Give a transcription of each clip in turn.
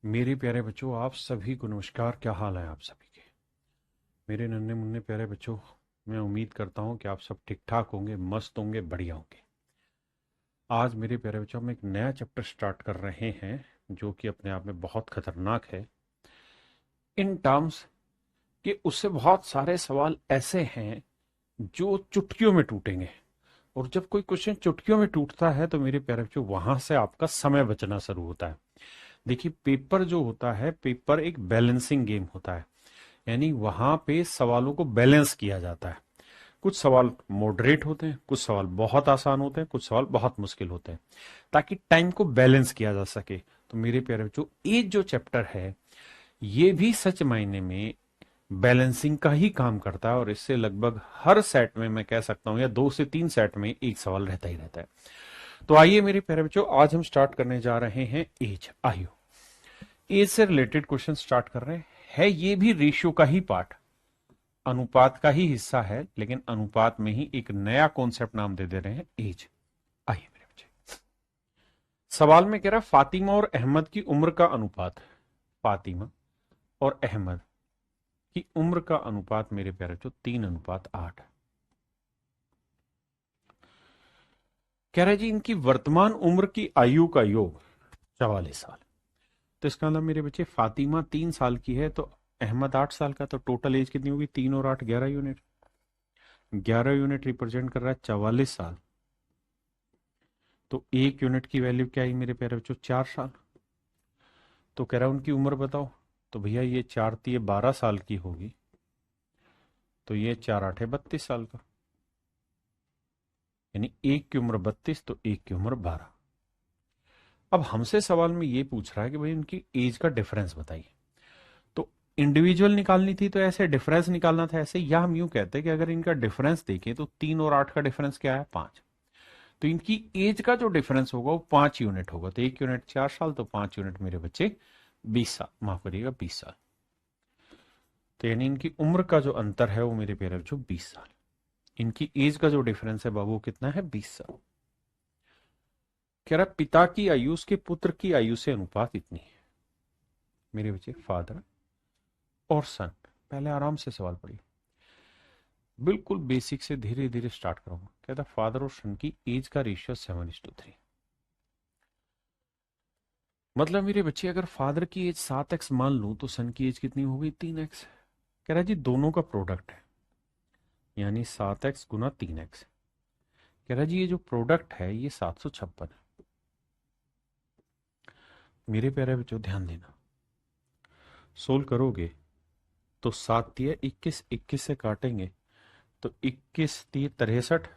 मेरे प्यारे बच्चों, आप सभी को नमस्कार। क्या हाल है आप सभी के? मेरे नन्हे मुन्ने प्यारे बच्चों, मैं उम्मीद करता हूँ कि आप सब ठीक ठाक होंगे, मस्त होंगे, बढ़िया होंगे। आज मेरे प्यारे बच्चों, हम एक नया चैप्टर स्टार्ट कर रहे हैं जो कि अपने आप में बहुत खतरनाक है इन टर्म्स कि उससे बहुत सारे सवाल ऐसे हैं जो चुटकियों में टूटेंगे। और जब कोई क्वेश्चन चुटकियों में टूटता है तो मेरे प्यारे बच्चों, वहां से आपका समय बचना शुरू होता है। देखिए, पेपर जो होता है, पेपर एक बैलेंसिंग गेम होता है। यानी वहां पे सवालों को बैलेंस किया जाता है। कुछ सवाल मॉडरेट होते हैं, कुछ सवाल बहुत आसान होते हैं, कुछ सवाल बहुत मुश्किल होते हैं, ताकि टाइम को बैलेंस किया जा सके। तो मेरे प्यारे बच्चों, ये जो चैप्टर है ये भी सच मायने में बैलेंसिंग का ही काम करता है। और इससे लगभग हर सेट में मैं कह सकता हूं, या 2 से 3 सेट में एक सवाल रहता ही रहता है। तो आइए मेरे प्यारे बच्चों, आज हम स्टार्ट करने जा रहे हैं एज, आयु। एज से रिलेटेड क्वेश्चन स्टार्ट कर रहे हैं। है ये भी रेशियो का ही पार्ट, अनुपात का ही हिस्सा है, लेकिन अनुपात में ही एक नया कॉन्सेप्ट नाम दे दे रहे हैं, एज। आइए मेरे बच्चे, सवाल में कह रहा है फातिमा और अहमद की उम्र का अनुपात। फातिमा और अहमद की उम्र का अनुपात मेरे प्यारे बच्चों 3:8। कह रहा है जी, इनकी वर्तमान उम्र की आयु का योग 44 साल। तो इसका मतलब मेरे बच्चे, फातिमा 3 साल की है तो अहमद 8 साल का, तो टोटल एज कितनी होगी? 3 और 8, 11 यूनिट। 11 यूनिट रिप्रेजेंट कर रहा है 44 साल। तो 1 यूनिट की वैल्यू क्या है मेरे प्यारे बच्चों? 4 साल। तो कह रहा है उनकी उम्र बताओ। तो भैया ये 4 × 3 = 12 साल की होगी। तो ये 4 × 8 = 32 साल का। यानी एक की उम्र 32 तो एक की उम्र 12। अब हमसे सवाल में ये पूछ रहा है कि भाई उनकी एज का डिफरेंस बताइए। तो इंडिविजुअल निकालनी थी तो ऐसे डिफरेंस निकालना था ऐसे, या हम यूं कहते हैं कि अगर इनका डिफरेंस देखें तो 3 और 8 का डिफरेंस क्या है? 5। तो इनकी एज का जो डिफरेंस होगा वो 5 यूनिट होगा। तो 1 यूनिट 4 साल, तो 5 यूनिट मेरे बच्चे 20 साल, माफ करिएगा 20 साल। तो यानी इनकी उम्र का जो अंतर है वो मेरे प्यारे बच्चों 20 साल। इनकी एज का जो डिफरेंस है बाबू कितना है? 20 साल। कह रहा पिता की आयु उसके पुत्र की आयु से अनुपात इतनी है। मेरे बच्चे, फादर और सन। पहले आराम से सवाल पढ़िए, बिल्कुल बेसिक से धीरे धीरे स्टार्ट करूंगा। कहता फादर और सन की एज का रेशियो 7:3। मतलब मेरे बच्चे, अगर फादर की एज 7x मान लूं तो सन की एज कितनी होगी? 3x। कह रहा है जी दोनों का प्रोडक्ट है, यानी 7x × 3x। कह रहा है जी ये जो प्रोडक्ट है ये 756 है। मेरे प्यारे बच्चों ध्यान देना, सोल्व करोगे तो 7×3 = 21, 21 से काटेंगे तो 21×3 = 63।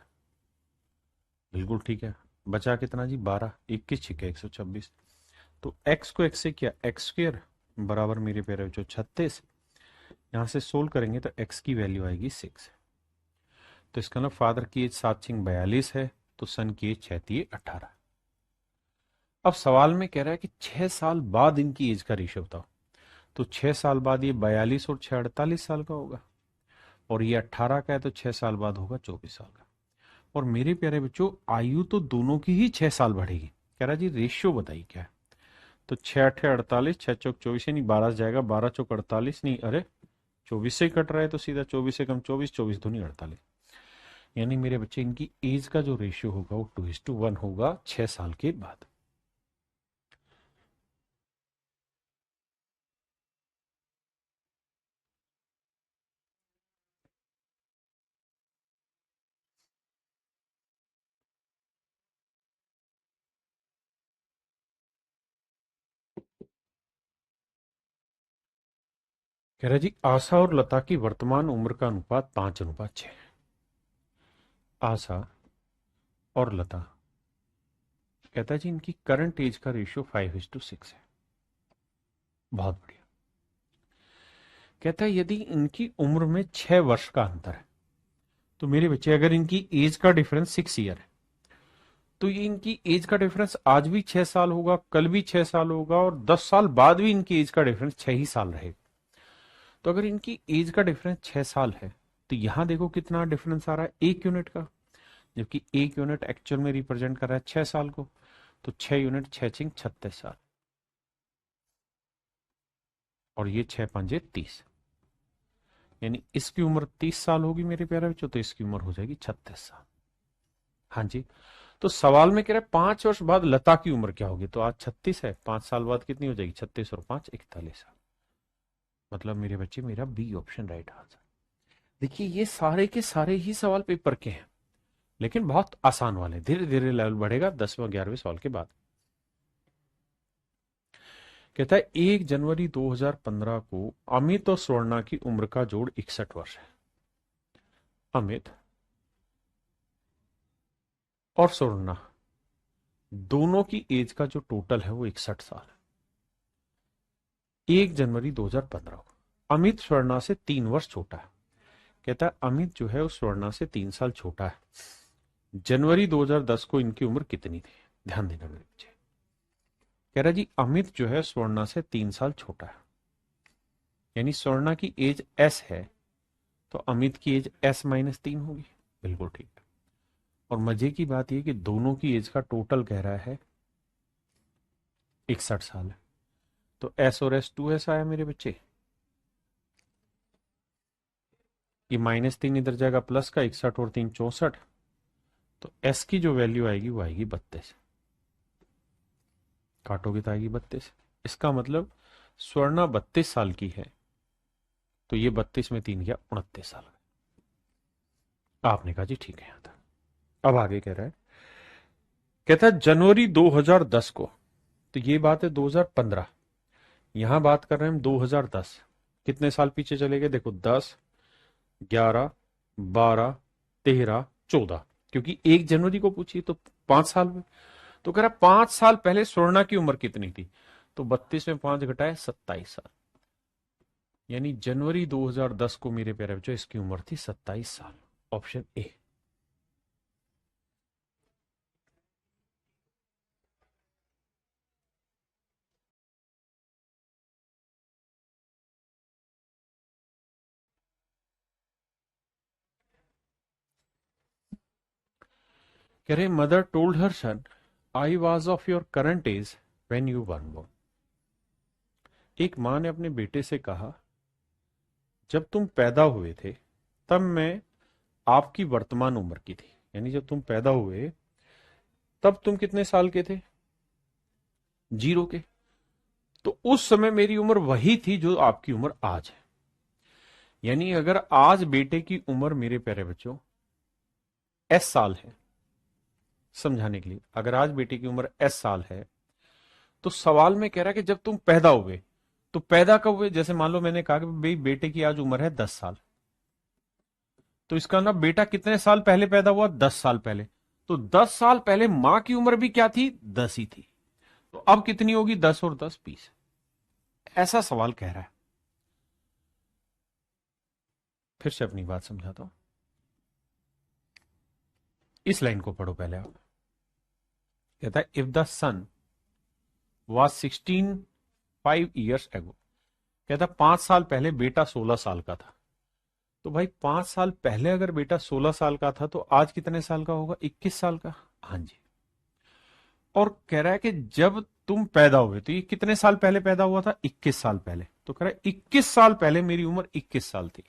बिल्कुल ठीक है। बचा कितना जी? 12। 21×6 = 126। तो x को x से किया, x² बराबर मेरे प्यारे बच्चों 36। यहां से सोल्व करेंगे तो x की वैल्यू आएगी 6। तो इसका मतलब फादर की एज 7×6 = 42 है, तो सन की एज 6×3 = 18। अब सवाल में कह रहा है कि 6 साल बाद इनकी एज का रेशियो बताओ। तो 6 साल बाद ये 42 और 6 48 साल का होगा, और ये 18 का है तो 6 साल बाद होगा 24 साल का। और मेरे प्यारे बच्चों, आयु तो दोनों की ही 6 साल बढ़ेगी। कह रहा जी रेशियो बताइए क्या है। तो 6×8 = 48, 6×4 = 24, यानी 12 से जाएगा, 12×4 = 48, नहीं अरे 24 से ही कट रहा है तो सीधा 24 से कम 24, 24×2 = 48। यानी मेरे बच्चे, इनकी एज का जो रेशियो होगा वो 2:1 होगा 6 साल के बाद। कह रहा जी आशा और लता की वर्तमान उम्र का अनुपात 5:6। आशा और लता, कहता है जी इनकी करंट एज का रेशियो 5:6 है। बहुत बढ़िया। कहता है यदि इनकी उम्र में 6 वर्ष का अंतर है, तो मेरे बच्चे अगर इनकी एज का डिफरेंस 6 ईयर है, तो ये इनकी एज का डिफरेंस आज भी 6 साल होगा, कल भी 6 साल होगा, और 10 साल बाद भी इनकी एज का डिफरेंस 6 ही साल रहेगा। तो अगर इनकी एज का डिफरेंस 6 साल है, तो यहां देखो कितना डिफरेंस आ रहा है? 1 यूनिट का। जबकि 1 यूनिट एक्चुअल में रिप्रेजेंट कर रहा है 6 साल को। तो 6 यूनिट 6×6 = 36 साल। और ये 6×5 = 30, यानी इसकी उम्र 30 साल होगी मेरे प्यारे बच्चों, तो इसकी उम्र हो जाएगी 36 साल। हाँ जी। तो सवाल में कह रहा है 5 वर्ष बाद लता की उम्र क्या होगी, तो आज 36 है, 5 साल बाद कितनी हो जाएगी, 36 और 5 = 41 साल। मतलब मेरे बच्चे मेरा बी ऑप्शन राइट आंसर। देखिए ये सारे के सारे ही सवाल पेपर के हैं, लेकिन बहुत आसान वाले, धीरे धीरे लेवल बढ़ेगा 10वें 11वें सवाल के बाद। कहता है 1 जनवरी 2015 को अमित और स्वर्णा की उम्र का जोड़ 61 वर्ष है। अमित और स्वर्णा दोनों की एज का जो टोटल है वो 61 साल है। 1 जनवरी 2015 को अमित स्वर्णा से 3 वर्ष छोटा है। कहता है अमित जो है उस स्वर्णा से 3 साल छोटा है। जनवरी 2010 को इनकी उम्र कितनी थी, ध्यान देना मेरे बच्चे। कह रहा जी अमित जो है स्वर्णा से 3 साल छोटा है, यानी स्वर्णा की एज एस है, तो अमित की एज S-3 होगी। बिल्कुल ठीक। और मजे की बात यह कि दोनों की एज का टोटल कह रहा है 61 साल है, तो S और S 2S आया मेरे बच्चे। ये -3 इधर जाएगा, प्लस का 61 और 3 64, तो S की जो वैल्यू आएगी वो आएगी 32। काटोगे तो आएगी 32। इसका मतलब स्वर्णा 32 साल की है, तो ये 32 में 3 गया 29 साल। आपने कहा जी ठीक है यहां तक। अब आगे कह रहा है, कहता है जनवरी 2010 को, तो ये बात है 2015, यहां बात कर रहे हैं हम 2010। कितने साल पीछे चले गए, देखो 10, 11, 12, 13, 14, क्योंकि 1 जनवरी को पूछी तो 5 साल में। तो कह रहा 5 साल पहले स्वर्णा की उम्र कितनी थी, तो 32 में 5 घटाए 27 साल, यानी जनवरी 2010 को मेरे प्यारे बच्चों इसकी उम्र थी 27 साल। Option A. कह रहे mother told her son I was of your current age when you one born. एक मां ने अपने बेटे से कहा जब तुम पैदा हुए थे तब मैं आपकी वर्तमान उम्र की थी, यानी जब तुम पैदा हुए तब तुम कितने साल के थे, 0 के, तो उस समय मेरी उम्र वही थी जो आपकी उम्र आज है। यानी अगर आज बेटे की उम्र मेरे प्यारे बच्चों S साल है, समझाने के लिए, अगर आज बेटे की उम्र S साल है, तो सवाल में कह रहा है कि जब तुम पैदा हुए, तो पैदा कब हुए, जैसे मान लो मैंने कहा कि भाई बेटे की आज उम्र है 10 साल, तो इसका ना बेटा कितने साल पहले पैदा हुआ, 10 साल पहले, तो 10 साल पहले मां की उम्र भी क्या थी, 10 ही थी, तो अब कितनी होगी, 10 और 10 20। ऐसा सवाल कह रहा है। फिर से अपनी बात समझाता हूं, इस लाइन को पढ़ो पहले आप। कहता है if the son was 5 years ago, कहता 5 साल पहले बेटा 16 साल का था, तो भाई 5 साल पहले अगर बेटा 16 साल का था तो आज कितने साल का होगा, 21 साल का। हाँ जी। और कह रहा है कि जब तुम पैदा हुए तो ये कितने साल पहले पैदा हुआ था, 21 साल पहले, तो कह रहा है 21 साल पहले मेरी उम्र 21 साल थी,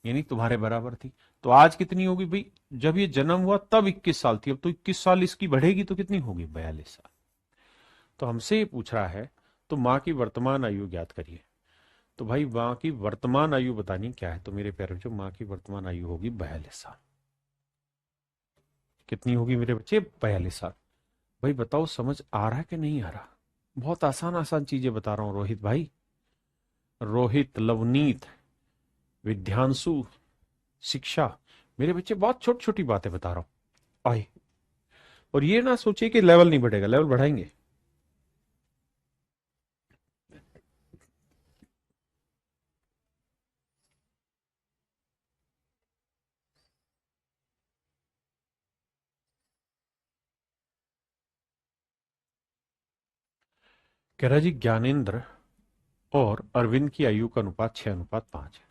यानी तुम्हारे बराबर थी। तो आज कितनी होगी भाई, जब ये जन्म हुआ तब 21 साल थी, अब तो 21 साल इसकी बढ़ेगी तो कितनी होगी, 42 साल। तो हमसे ये पूछ रहा है तो मां की वर्तमान आयु ज्ञात करिए। तो भाई मां की वर्तमान आयु बतानी क्या है, तो मेरे प्यारे बच्चों मां की वर्तमान आयु होगी 42 साल। कितनी होगी मेरे बच्चे, 42 साल। भाई बताओ समझ आ रहा है कि नहीं आ रहा, बहुत आसान आसान चीजें बता रहा हूं रोहित भाई, रोहित, लवनीत, विद्यांशु, शिक्षा, मेरे बच्चे बहुत छोटी छोटी बातें बता रहा हूं। आए, और ये ना सोचिए कि लेवल नहीं बढ़ेगा, लेवल बढ़ाएंगे। कह रहा जी ज्ञानेंद्र और अरविंद की आयु का अनुपात 6:5 है।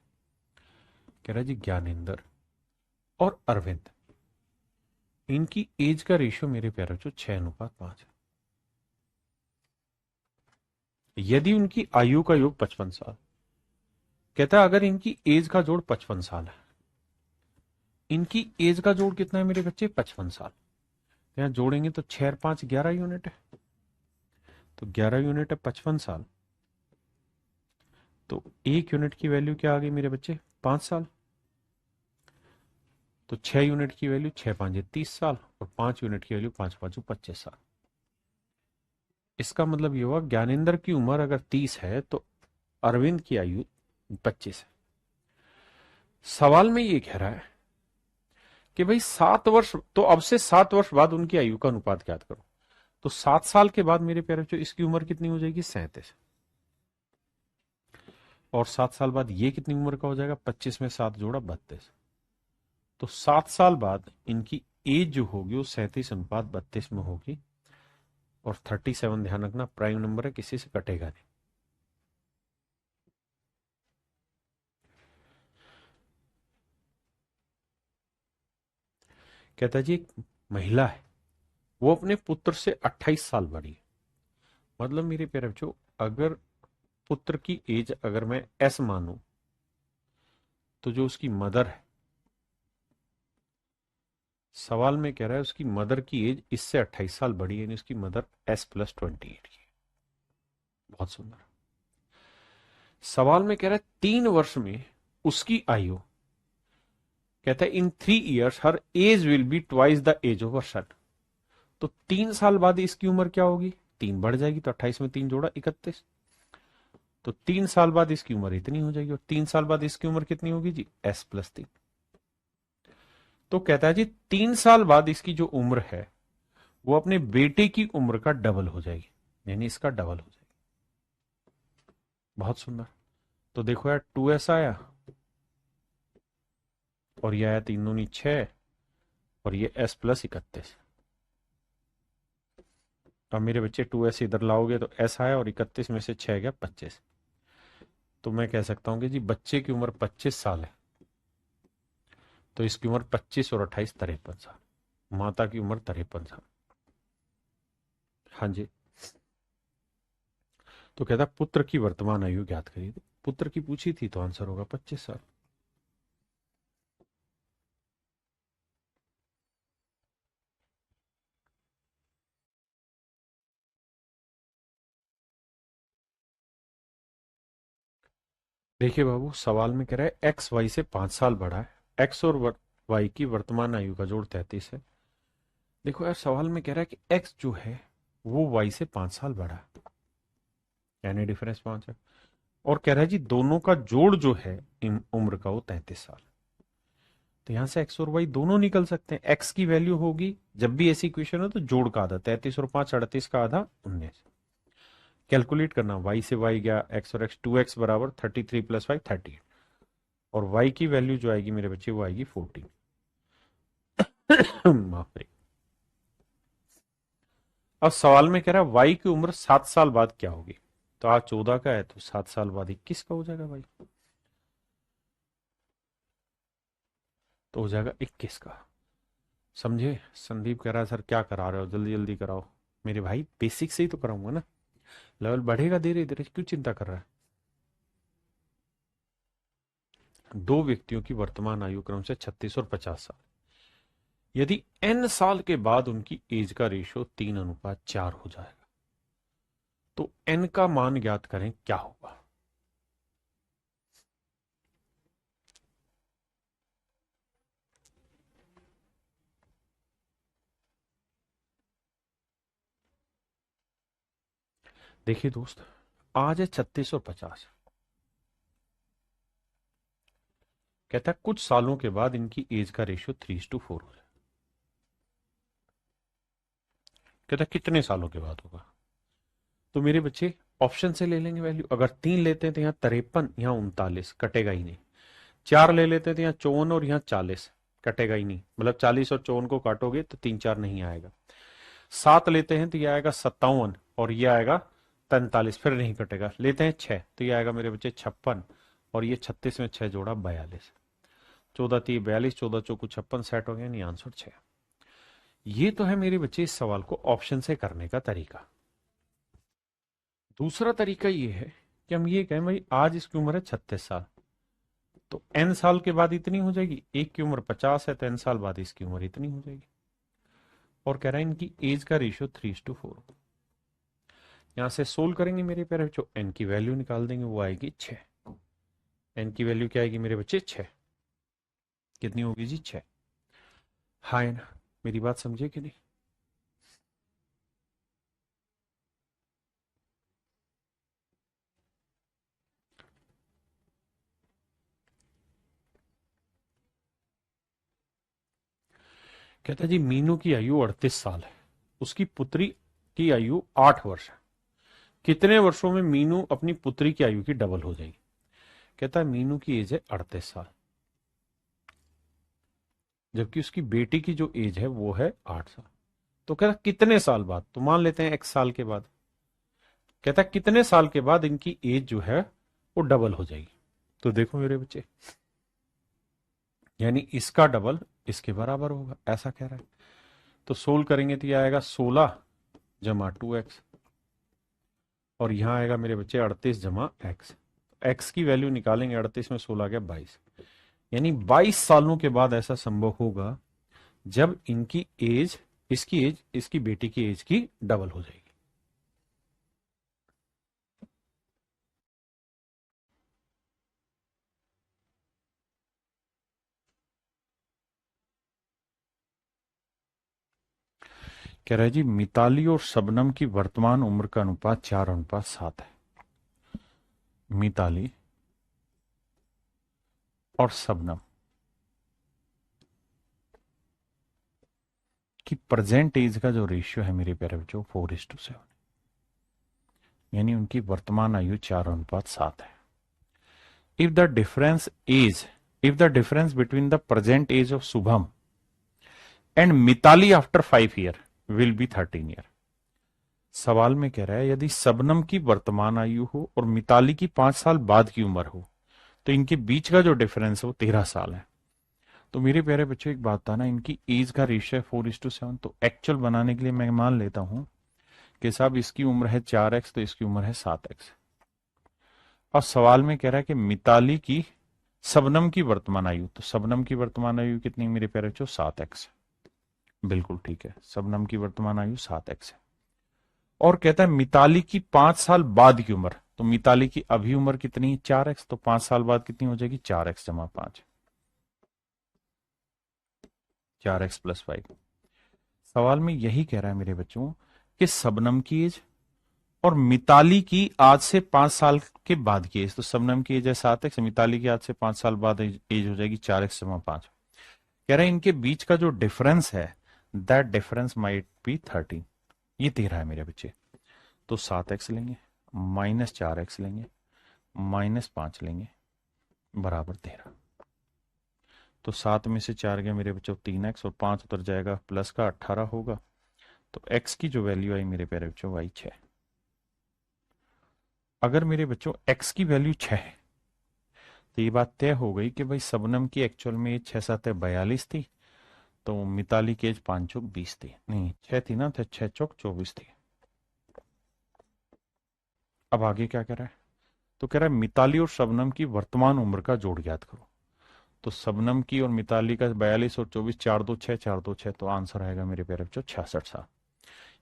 कह रहा जी ज्ञानेंद्र और अरविंद, इनकी एज का रेशियो मेरे प्यारे बच्चों 6:5 है। यदि उनकी आयु का योग 55 साल, कहता है अगर इनकी एज का जोड़ 55 साल है, इनकी एज का जोड़ कितना है मेरे बच्चे? 55 साल। यहां जोड़ेंगे तो 6 और 5 11 यूनिट है, तो 11 यूनिट है 55 साल, तो 1 यूनिट की वैल्यू क्या आ गई मेरे बच्चे? 5 साल। तो 6 यूनिट की वैल्यू 6 5 30 साल, और 5 यूनिट की वैल्यू 5 5 25 साल। इसका मतलब ये हुआ ज्ञानेंद्र की उम्र अगर 30 है तो अरविंद की आयु 25 है। सवाल में ये कह रहा है कि भाई 7 वर्ष, तो अब से 7 वर्ष बाद उनकी आयु का अनुपात ज्ञात करो। तो 7 साल के बाद मेरे प्यारे बच्चों इसकी उम्र कितनी हो जाएगी? 37। और 7 साल बाद ये कितनी उम्र का हो जाएगा? 25 में 7 जोड़ा 32। तो 7 साल बाद इनकी एज जो होगी वो 37:32 में होगी। और 37 ध्यान रखना प्राइम नंबर है, किसी से कटेगा नहीं। कहता जी एक महिला है, वो अपने पुत्र से 28 साल बड़ी है। मतलब मेरे प्यारे बच्चों, अगर पुत्र की एज अगर मैं एस मानूं, तो जो उसकी मदर है, सवाल में कह रहा है उसकी मदर की एज इससे 28 साल बड़ी है, यानी उसकी मदर S+28 की है। बहुत सुंदर। सवाल में कह रहा है 3 वर्ष में उसकी आयु, कहता है in 3 years her age will be twice the age of a son. तो 3 साल बाद इसकी उम्र क्या होगी? 3 बढ़ जाएगी, तो 28 में 3 जोड़ा 31। तो 3 साल बाद इसकी उम्र इतनी हो जाएगी, और 3 साल बाद इसकी उम्र कितनी होगी जी? S+3। तो कहता है जी 3 साल बाद इसकी जो उम्र है वो अपने बेटे की उम्र का डबल हो जाएगी, यानी इसका डबल हो जाएगी। बहुत सुंदर। तो देखो यार 2s आया, और ये आया 3 दूनी 6, और ये S+31। अब मेरे बच्चे 2s इधर लाओगे तो s आया, और 31 में से 6 गया 25। तो मैं कह सकता हूं कि जी बच्चे की उम्र 25 साल है, तो इसकी उम्र 25 और 28 53 साल। माता की उम्र 53 साल। हाँ जी। तो कहता पुत्र की वर्तमान आयु ज्ञात करिए। पुत्र की पूछी थी तो आंसर होगा 25 साल। देखिए बाबू, सवाल में कह रहा है एक्स वाई से 5 साल बड़ा है, एक्स और वाई की वर्तमान आयु का जोड़ 33 है। देखो यार सवाल में कह रहा है कि एक्स जो है वो वाई से 5 साल बड़ा है, यानी डिफरेंस 5 है। और कह रहा है जी दोनों का जोड़ जो है इन उम्र का वो 33 साल। तो यहां से एक्स और वाई दोनों निकल सकते हैं। एक्स की वैल्यू होगी, जब भी ऐसी इक्वेशन हो तो जोड़ का आधा, 33 और 5 38 का आधा 19। कैलकुलेट करना, वाई से वाई गया, एक्स और एक्स, 2x बराबर 33 + 5 30। और वाई की वैल्यू जो आएगी मेरे बच्चे वो आएगी 14। माफ करिए। अब सवाल में कह रहा है वाई की उम्र 7 साल बाद क्या होगी? तो आज 14 का है, तो 7 साल बाद 21 का हो जाएगा भाई, तो हो जाएगा 21 का। समझे? संदीप कह रहा है सर क्या करा रहे हो, जल्दी जल्दी कराओ। मेरे भाई बेसिक से ही तो कराऊंगा ना, लेवल बढ़ेगा धीरे धीरे, क्यों चिंता कर रहा है? दो व्यक्तियों की वर्तमान आयु क्रम से 36 और 50 साल। यदि n साल के बाद उनकी एज का रेशियो 3:4 हो जाएगा, तो n का मान ज्ञात करें क्या होगा? देखिए दोस्त, आज है 36 और 50। कहता है कुछ सालों के बाद इनकी एज का रेशियो 3:4 हो जाए। कहता है कितने सालों के बाद होगा? तो मेरे बच्चे ऑप्शन से ले लेंगे वैल्यू। अगर 3 लेते हैं तो यहाँ 53, यहाँ 39, कटेगा ही नहीं। 4 ले लेते हैं तो यहाँ 54 और यहाँ 40, कटेगा ही नहीं। मतलब 40 और 54 को काटोगे तो 3 4 नहीं आएगा। 7 लेते हैं तो ये आएगा 57, और ये आएगा 45, फिर नहीं कटेगा। लेते हैं 6 तो ये आएगा मेरे बच्चे 56, और ये 36 में 6 जोड़ा 42। 14 3 42, 14 चौको 56, सेट हो गया, नहीं आंसर 6। ये तो है मेरे बच्चे इस सवाल को ऑप्शन से करने का तरीका। दूसरा तरीका ये है कि हम ये कहें भाई आज इसकी उम्र है 36 साल, तो n साल के बाद इतनी हो जाएगी। एक की उम्र 50 है तो n साल बाद इसकी उम्र इतनी हो जाएगी। और कह रहा है इनकी एज का रेशियो 3:4। यहां से सोल्व करेंगे मेरे प्यारे बच्चों, n की वैल्यू निकाल देंगे, वो आएगी 6। n की वैल्यू क्या आएगी मेरे बच्चे? 6। कितनी होगी जी? 6। हाँ है ना? मेरी बात समझे कि नहीं? कहता है जी मीनू की आयु 38 साल है, उसकी पुत्री की आयु 8 वर्ष है। कितने वर्षों में मीनू अपनी पुत्री की आयु की डबल हो जाएगी? कहता है मीनू की एज है 38 साल, जबकि उसकी बेटी की जो एज है वो है 8 साल। तो कहता कितने साल बाद? तो मान लेते हैं x साल के बाद। कहता कितने साल के बाद इनकी एज जो है वो डबल हो जाएगी? तो देखो मेरे बच्चे, यानी इसका डबल इसके बराबर होगा, ऐसा कह रहा है। तो सोल्व करेंगे तो यह आएगा 16 जमा 2x, और यहां आएगा मेरे बच्चे 38 जमा x। x की वैल्यू निकालेंगे, 38 में 16 गया 22, यानी 22 सालों के बाद ऐसा संभव होगा जब इनकी एज, इसकी एज इसकी बेटी की एज की डबल हो जाएगी। कह रहा है जी मिताली और शबनम की वर्तमान उम्र का अनुपात 4:7 है। मिताली और शबनम की प्रेजेंट एज का जो रेशियो है मेरे प्यारे बच्चों 4:7, यानी उनकी वर्तमान आयु 4:7 है। If the difference age, if the difference between the present age of Shubham and Mitali after 5 year will be 13 year. सवाल में कह रहा है यदि शबनम की वर्तमान आयु हो और मिताली की 5 साल बाद की उम्र हो तो इनके बीच का जो डिफरेंस है वो 13 साल है। तो मेरे प्यारे बच्चों एक बात था ना, इनकी एज का रेशियो है 4:7, तो एक्चुअल बनाने के लिए मैं मान लेता हूं कि साहब इसकी उम्र है 4x तो इसकी उम्र है 7x। और सवाल में कह रहा है कि मिताली की, शबनम की वर्तमान आयु, तो शबनम की वर्तमान आयु कितनी मेरे प्यारे बच्चों? 7x। बिल्कुल ठीक है, शबनम की वर्तमान आयु 7x है। और कहता है मिताली की 5 साल बाद की उम्र, तो मिताली की अभी उम्र कितनी है? 4x, तो 5 साल बाद कितनी हो जाएगी? 4x जमा 5, 4x प्लस 5। सवाल में यही कह रहा है मेरे बच्चों कि शबनम की एज और मिताली की आज से 5 साल के बाद की एज, तो शबनम की एज है 7x, मिताली की आज से 5 साल बाद एज हो जाएगी 4x जमा 5। कह रहा है इनके बीच का जो डिफरेंस है दैट डिफरेंस माइट बी 13, ये 13 है मेरे बच्चे। तो 7x लेंगे, माइनस 4x लेंगे, माइनस 5 लेंगे, बराबर 13। तो 7 में से 4 गया मेरे बच्चों 3x, और 5 उतर जाएगा, प्लस का 18 होगा। तो x की जो वैल्यू आई मेरे प्यारे बच्चों वही 6। अगर मेरे बच्चों x की वैल्यू 6 है तो ये बात तय हो गई कि भाई शबनम की एक्चुअल में 6 7 42 थी, तो मिताली की एज 5 चौक 20 थी, नहीं 6 थी ना, तो 6 चौक 24 थी। अब आगे क्या कह रहा है? तो कह रहा है मिताली और शबनम की वर्तमान उम्र का जोड़ ज्ञात करो। तो शबनम की और मिताली का 42 और 24, 4 2 6, 4 2 6, तो आंसर आएगा मेरे प्यारे बच्चों 66 साल।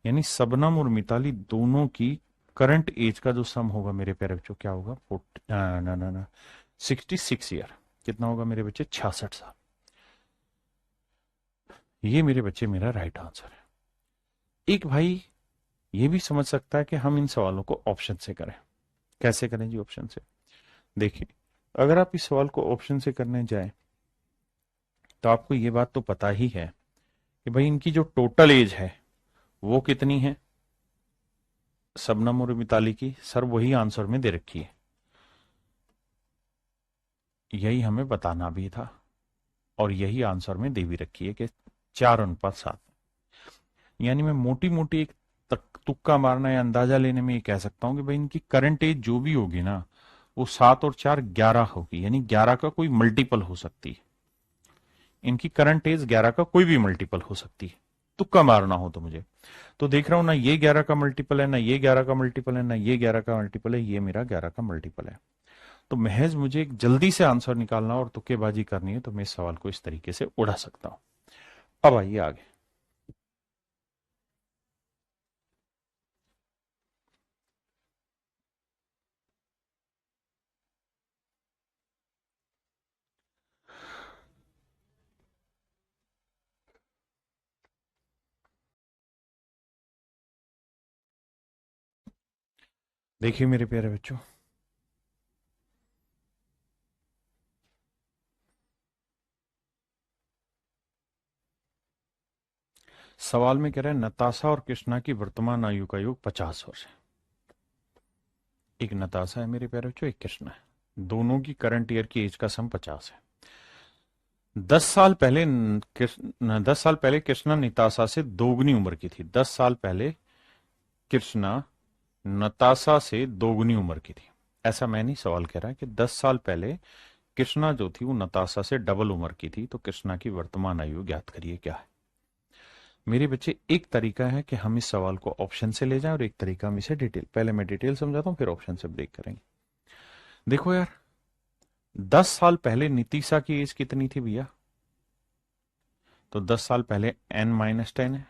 यानी शबनम और मिताली दोनों की करंट एज का जो सम होगा मेरे प्यारे बच्चों क्या होगा? 66 ईयर। कितना होगा मेरे बच्चे? 66 साल। ये मेरे बच्चे मेरा राइट आंसर है। एक भाई ये भी समझ सकता है कि हम इन सवालों को ऑप्शन से करें। कैसे करें जी ऑप्शन से? देखिए, अगर आप इस सवाल को ऑप्शन से करने जाए तो आपको ये बात तो पता ही है कि भाई इनकी जो टोटल एज है वो कितनी है शबनम और मिताली की? सर वही आंसर में दे रखी है, यही हमें बताना भी था, और यही आंसर में दे भी रखी है कि 4:7। यानी मैं मोटी मोटी एक तुक्का मारना या अंदाजा लेने में ये कह सकता हूं कि भाई इनकी करंट एज जो भी होगी ना वो 7 और 4 11 होगी, यानी 11 का कोई मल्टीपल हो सकती है। इनकी करंट एज 11 का कोई भी मल्टीपल हो सकती है। तुक्का मारना हो तो मुझे, तो देख रहा हूं ना ये 11 का मल्टीपल है, ना ये 11 का मल्टीपल है, ना ये 11 का मल्टीपल है, ये मेरा 11 का मल्टीपल है। तो महज मुझे एक जल्दी से आंसर निकालना और तुक्केबाजी करनी है, तो मैं इस सवाल को इस तरीके से उड़ा सकता हूं। अब आइए आगे। देखिए मेरे प्यारे बच्चों, सवाल में कह रहा है नताशा और कृष्णा की वर्तमान आयु का योग 50 वर्ष है। एक नताशा है मेरे प्यारे बच्चों, एक कृष्णा है, दोनों की करंट ईयर की एज का सम 50 है। 10 साल पहले कृष्णा नताशा से दोगुनी उम्र की थी। 10 साल पहले कृष्णा नताशा से दोगुनी उम्र की थी। ऐसा मैं नहीं, सवाल कह रहा है कि 10 साल पहले कृष्णा जो थी वो नताशा से डबल उम्र की थी। तो कृष्णा की वर्तमान आयु ज्ञात करिए क्या है। मेरे बच्चे, एक तरीका है कि हम इस सवाल को ऑप्शन से ले जाएं और एक तरीका हम इसे डिटेल, पहले मैं डिटेल समझाता हूं फिर ऑप्शन से ब्रेक करेंगे। देखो यार, 10 साल पहले नीतिशा की एज कितनी थी भैया? तो 10 साल पहले n-10 है,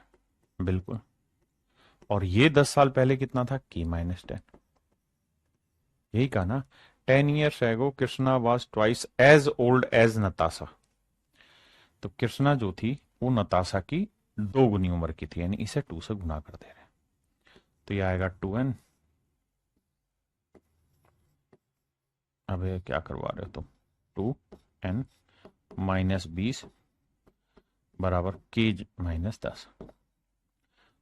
बिल्कुल। और ये 10 साल पहले कितना था? k-10। यही कहा ना, 10 years ago Krishna was twice age old age Natasha. तो कृष्णा जो थी वो नताशा की 2 गुनी उम्र की थी, यानी इसे 2 से गुना कर दे रहे हैं। तो ये आएगा 2n। अब ये क्या करवा रहे हो तुम? 2n-20 बराबर k-10।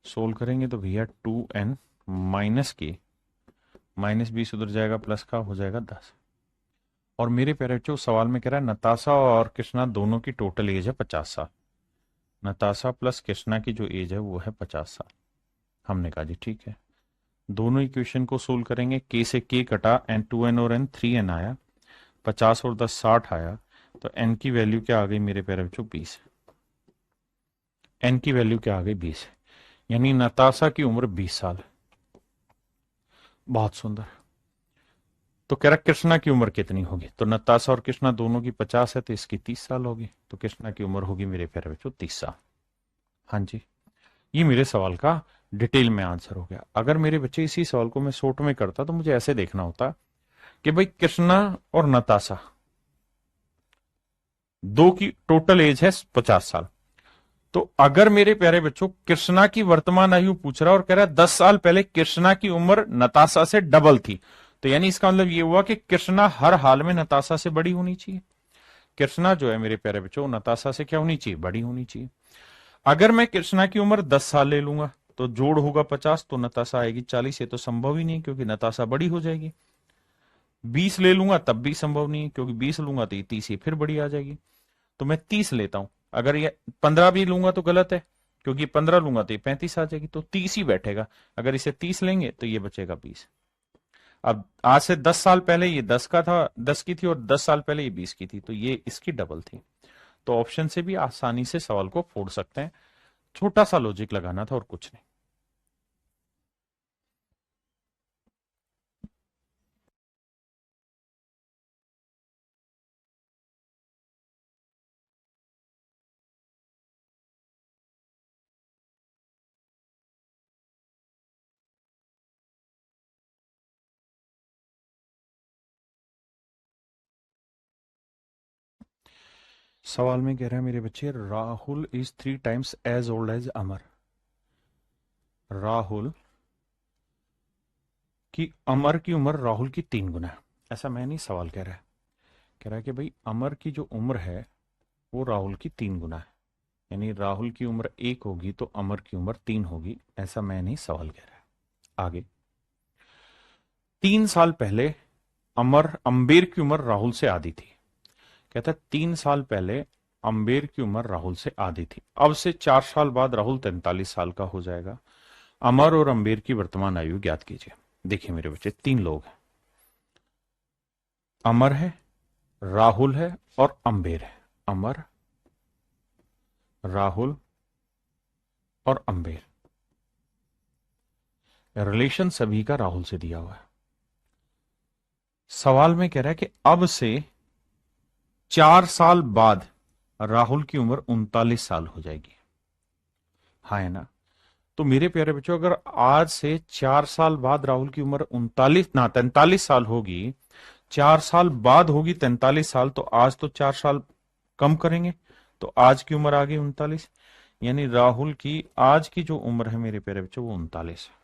सोल्व करेंगे तो भैया 2n-k-20 उधर जाएगा, प्लस का हो जाएगा 10। और मेरे पेरेचो सवाल में कह रहा है नताशा और कृष्णा दोनों की टोटल एज है 50 साल। नताशा प्लस कृष्णा की जो एज है वो है 50 साल। हमने कहा जी ठीक है, दोनों इक्वेशन को सोल्व करेंगे। के से के कटा, एन 2n और एन 3n आया, 50 और 10 60 आया। तो एन की वैल्यू क्या आ गई मेरे प्यारे बच्चों? 20। एन की वैल्यू क्या आ गई? 20। यानी नताशा की उम्र 20 साल है। बहुत सुंदर। तो कह रहा कृष्णा की उम्र कितनी होगी? तो नताशा और कृष्णा दोनों की 50 है, तो इसकी 30 साल होगी। तो कृष्णा की उम्र होगी मेरे प्यारे बच्चों 30 साल। हाँ जी, ये मेरे सवाल का डिटेल में आंसर हो गया। अगर मेरे बच्चे इसी सवाल को मैं शॉर्ट में करता तो मुझे ऐसे देखना होता कि भाई कृष्णा और नताशा दो की टोटल एज है 50 साल। तो अगर मेरे प्यारे बच्चों कृष्णा की वर्तमान आयु पूछ रहा और कह रहा है 10 साल पहले कृष्णा की उम्र नताशा से डबल थी, तो यानी इसका मतलब ये हुआ कि कृष्णा हर हाल में नताशा से बड़ी होनी चाहिए। कृष्णा जो है मेरे प्यारे बच्चों नताशा से क्या होनी चाहिए? बड़ी होनी चाहिए। अगर मैं कृष्णा की उम्र 10 साल ले लूंगा तो जोड़ होगा 50, तो नताशा आएगी 40। ये तो संभव ही नहीं क्योंकि नताशा बड़ी हो जाएगी। 20 ले लूंगा तब भी संभव नहीं है क्योंकि 20 लूंगा तो ये 30 ही फिर बड़ी आ जाएगी। तो मैं 30 लेता हूं। अगर ये 15 भी लूंगा तो गलत है क्योंकि 15 लूंगा तो ये 35 आ जाएगी, तो 30 ही बैठेगा। अगर इसे 30 लेंगे तो ये बचेगा 20। अब आज से 10 साल पहले ये 10 का था, 10 की थी, और 10 साल पहले ये 20 की थी, तो ये इसकी डबल थी। तो ऑप्शन से भी आसानी से सवाल को फोड़ सकते हैं। छोटा सा लॉजिक लगाना था और कुछ नहीं। सवाल में कह रहे हैं मेरे बच्चे, Rahul is 3 times age old age Amar. Rahul की अमर की उम्र राहुल की 3 गुना है। ऐसा मैं नहीं, सवाल कह रहा है। कह रहा है कि भाई अमर की जो उम्र है वो राहुल की 3 गुना है। यानी राहुल की उम्र 1 होगी तो अमर की उम्र 3 होगी। ऐसा मैं नहीं, सवाल कह रहा है। आगे, 3 साल पहले अंबेर की उम्र राहुल से आधी थी। कहता है 3 साल पहले अंबेर की उम्र राहुल से आधी थी। अब से 4 साल बाद राहुल 43 साल का हो जाएगा। अमर और अंबेर की वर्तमान आयु ज्ञात कीजिए। देखिए मेरे बच्चे, 3 लोग हैं। अमर है, राहुल है और अंबेर है। अमर, राहुल और अंबेर। रिलेशन सभी का राहुल से दिया हुआ है। सवाल में कह रहा है कि अब से 4 साल बाद राहुल की उम्र 39 साल हो जाएगी। हाँ है ना। तो मेरे प्यारे बच्चों, अगर आज से 4 साल बाद राहुल की उम्र 43 साल होगी, 4 साल बाद होगी 43 साल, तो आज तो 4 साल कम करेंगे, तो आज की उम्र आ गई 39। यानी राहुल की आज की जो उम्र है मेरे प्यारे बच्चों वो 39 है।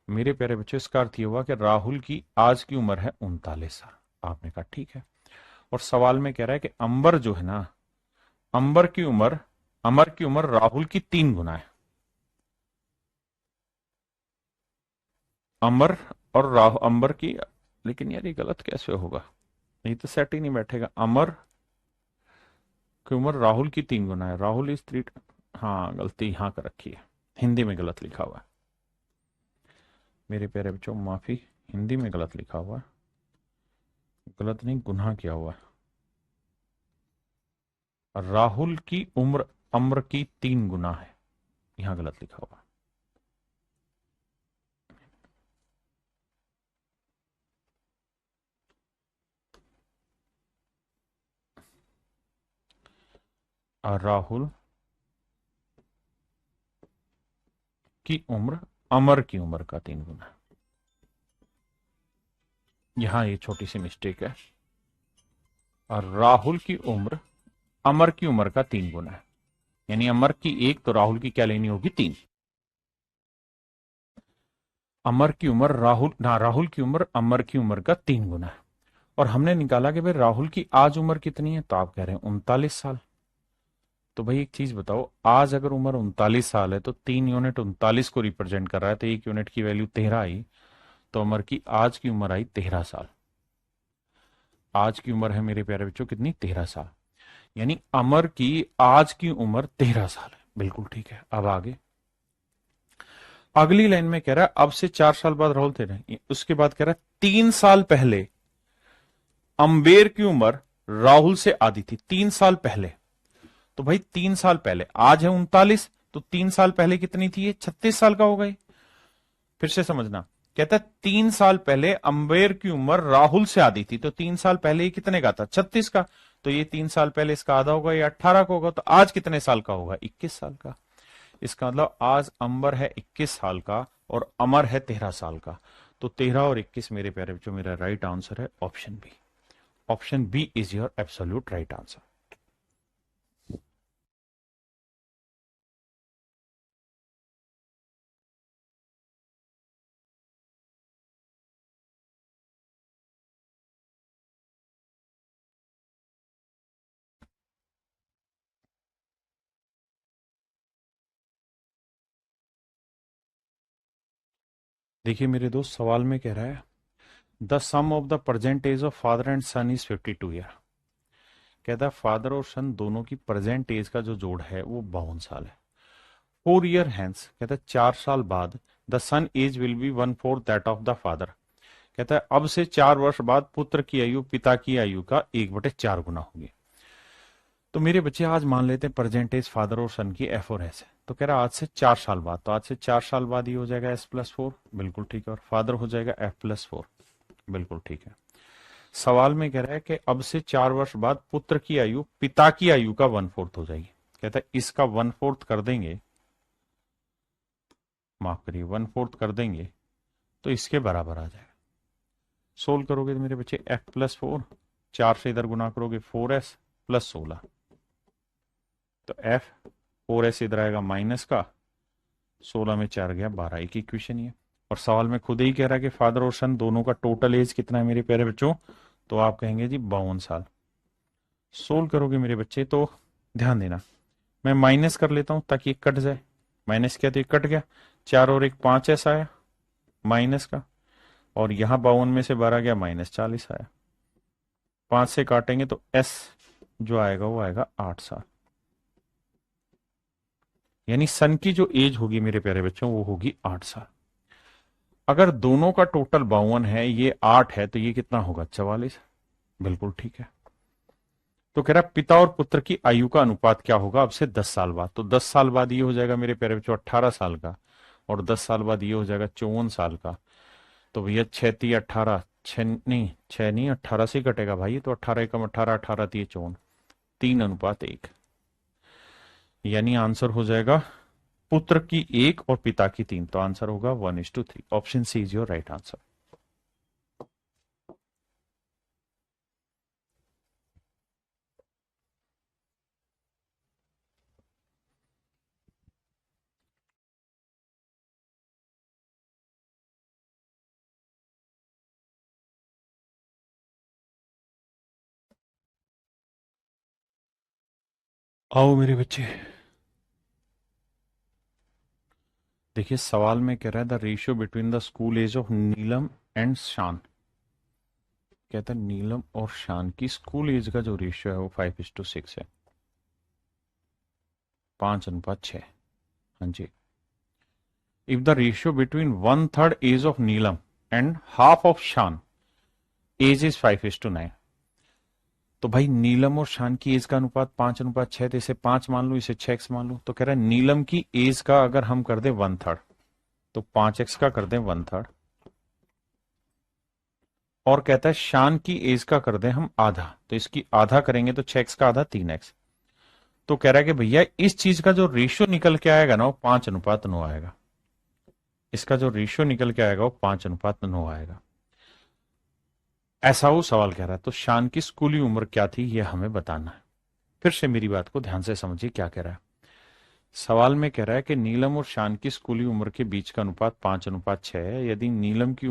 मेरे प्यारे बच्चों, इसका अर्थ ये हुआ कि राहुल की आज की उम्र है 39 साल। आपने कहा ठीक है। और सवाल में कह रहा है कि अंबर जो है ना, अंबर की उम्र, अमर की उम्र राहुल की 3 गुना है। अमर और राहु अंबर की, लेकिन यार ये गलत कैसे होगा, ये तो सेट ही नहीं बैठेगा। अमर की उम्र राहुल की 3 गुना है। राहुल इज 3। हाँ, गलती यहां कर रखी है, हिंदी में गलत लिखा हुआ है। मेरे प्यारे बच्चों माफी, हिंदी में गलत लिखा हुआ है, गलत नहीं, गुनाह किया हुआ है। राहुल की उम्र अम्र की 3 गुना है, यहां गलत लिखा हुआ है। और राहुल की उम्र अमर की उम्र का 3 गुना है। यहां ये छोटी सी मिस्टेक है। और राहुल की उम्र अमर की उम्र का 3 गुना है, यानी अमर की 1 तो राहुल की क्या लेनी होगी 3। अमर की उम्र राहुल की उम्र अमर की उम्र का 3 गुना है। और हमने निकाला कि भाई राहुल की आज उम्र कितनी है, तो आप कह रहे हैं 39 साल। तो भाई एक चीज बताओ, आज अगर उम्र 39 साल है तो 3 यूनिट 39 को रिप्रेजेंट कर रहा है, तो 1 यूनिट की वैल्यू 13 आई, तो अमर की आज की उम्र आई 13 साल। आज की उम्र है मेरे प्यारे बच्चों कितनी, 13 साल। यानी अमर की आज की उम्र 13 साल है। बिल्कुल ठीक है। अब आगे अगली लाइन में कह रहा है अब से 4 साल बाद राहुल थे रहे, उसके बाद कह रहा है 3 साल पहले अंबेर की उम्र राहुल से आधी थी। 3 साल पहले, तो भाई 3 साल पहले, आज है 39, तो 3 साल पहले कितनी थी, ये 36 साल का हो गई। फिर से समझना, कहता है 3 साल पहले अंबेर की उम्र राहुल से आधी थी, तो 3 साल पहले ये कितने का था, 36 का। तो ये 3 साल पहले इसका आधा होगा, ये 18 का होगा, तो आज कितने साल का होगा, 21 साल का। इसका मतलब आज अंबर है 21 साल का और अमर है 13 साल का। तो 13 और 21 मेरे प्यारे बच्चों मेरा राइट आंसर है option B. Option B is your absolute right answer. देखिए मेरे दोस्त, सवाल में कह रहा है the sum of the present age of father and son is 52 year. कहता है फादर और सन दोनों की प्रेजेंट एज का जो जोड़ है वो 52 साल है। 4 ईयर हैंस, कहता है 4 साल बाद the son age will be 1/4 that of the father. कहता है अब से 4 वर्ष बाद पुत्र की आयु पिता की आयु का 1/4 गुना होगी। तो मेरे बच्चे आज मान लेते हैं प्रेजेंटेज फादर और सन की एफ और एस है, तो कह रहा आज से 4 साल बाद, तो आज से 4 साल बाद ये हो जाएगा S+4, बिल्कुल ठीक है, और फादर हो जाएगा F+4, बिल्कुल ठीक है। सवाल में कह रहा है कि अब से 4 वर्ष बाद पुत्र की आयु पिता की आयु का 1/4 हो जाएगी। कहता है इसका 1/4 कर देंगे, माफ करिए 1/4 कर देंगे तो इसके बराबर आ जाएगा। सोल्व करोगे तो मेरे बच्चे F+4, 4 से इधर गुना करोगे 4S + 16, तो F4S इधर आएगा माइनस का, 16 में 4 गया 12, एक इक्वेशन ही है। और सवाल में खुद ही कह रहा है कि फादर और सन दोनों का टोटल एज कितना है मेरे प्यारे बच्चों, तो आप कहेंगे जी 52 साल। सोल्व करोगे मेरे बच्चे तो ध्यान देना, मैं माइनस कर लेता हूं ताकि कट जाए, माइनस किया तो ये कट गया, 4 और 1 5 ऐसा आया माइनस का, और यहां 52 में से 12 गया -40 आया, 5 से काटेंगे तो एस जो आएगा वो आएगा 8 साल। यानी सन की जो एज होगी मेरे प्यारे बच्चों वो होगी 8 साल। अगर दोनों का टोटल 52 है, ये 8 है, तो ये कितना होगा 44, बिल्कुल ठीक है। तो कह रहा है पिता और पुत्र की आयु का अनुपात क्या होगा अब से 10 साल बाद। तो 10 साल बाद ये हो जाएगा मेरे प्यारे बच्चों 18 साल का, और 10 साल बाद ये हो जाएगा 54 साल का। तो भैया 6×3 = 18, 6 नहीं 18 से ही कटेगा भाई, तो 18×1 = 18, 18×3 = 54, 3:1। यानी आंसर हो जाएगा पुत्र की 1 और पिता की 3, तो आंसर होगा 1:3। Option C is your right answer. आओ मेरे बच्चे, देखिए सवाल में कह रहा है the ratio between the school age of Neelam and Shaan. कहता है नीलम और शान की स्कूल एज का जो रेशियो है वो 5:6 है, 5:6। हाँ जी। If the ratio between 1/3 age of Neelam and half of Shan age is 5:9। तो भाई नीलम और शान की एज का अनुपात 5:6, तो इसे 5 मान लो, इसे 6x मान लो। तो कह रहा है नीलम की एज का अगर हम कर दे 1/3, तो 5x का कर दे 1/3, और कहता है शान की एज का कर दें हम आधा, तो इसकी आधा करेंगे तो 6x का आधा 3x। तो कह रहा है कि भैया इस चीज का जो रेशियो निकल के आएगा ना वो 5:9 आएगा। इसका जो रेशियो निकल के आएगा वो 5:9 आएगा। ऐसा वो सवाल कह रहा है। तो शान की स्कूली उम्र क्या थी ये हमें बताना है। फिर से मेरी बात को ध्यान से समझिए क्या कह रहा है। सवाल में कह रहा है कि नीलम और शान की स्कूली उम्र के बीच का अनुपात 5:6 है। यदि नीलम की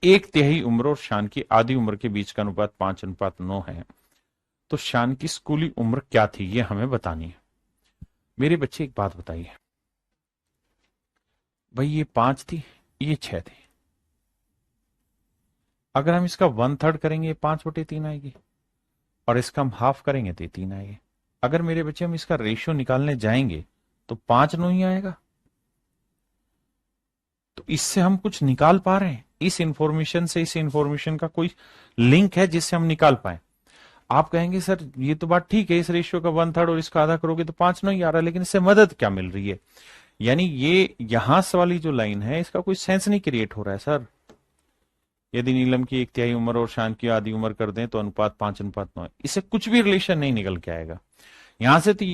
1/3 उम्र और शान की आधी उम्र के बीच का अनुपात 5:9 है, तो शान की स्कूली उम्र क्या थी ये हमें बतानी है। मेरे बच्चे एक बात बताइए, भाई ये 5 थी, ये 6 थी। अगर हम इसका 1/3 करेंगे 5/3 आएगी, और इसका हम हाफ करेंगे तो 3 आएगी। अगर मेरे बच्चे हम इसका रेशियो निकालने जाएंगे तो 5 नहीं आएगा। तो इससे हम कुछ निकाल पा रहे हैं? इस इंफॉर्मेशन से इस इंफॉर्मेशन का कोई लिंक है जिससे हम निकाल पाए? आप कहेंगे सर ये तो बात ठीक है, इस रेशियो का 1/3 और इसका आधा करोगे तो 5 नहीं आ रहा, लेकिन इससे मदद क्या मिल रही है? यानी ये यहां से वाली जो लाइन है इसका कोई सेंस नहीं क्रिएट हो रहा है सर। यदि नीलम की 1/3 उम्र और शान की आधी उम्र कर दें तो अनुपात 5:9 है, इससे कुछ भी रिलेशन नहीं निकल के आएगा यहां से। तो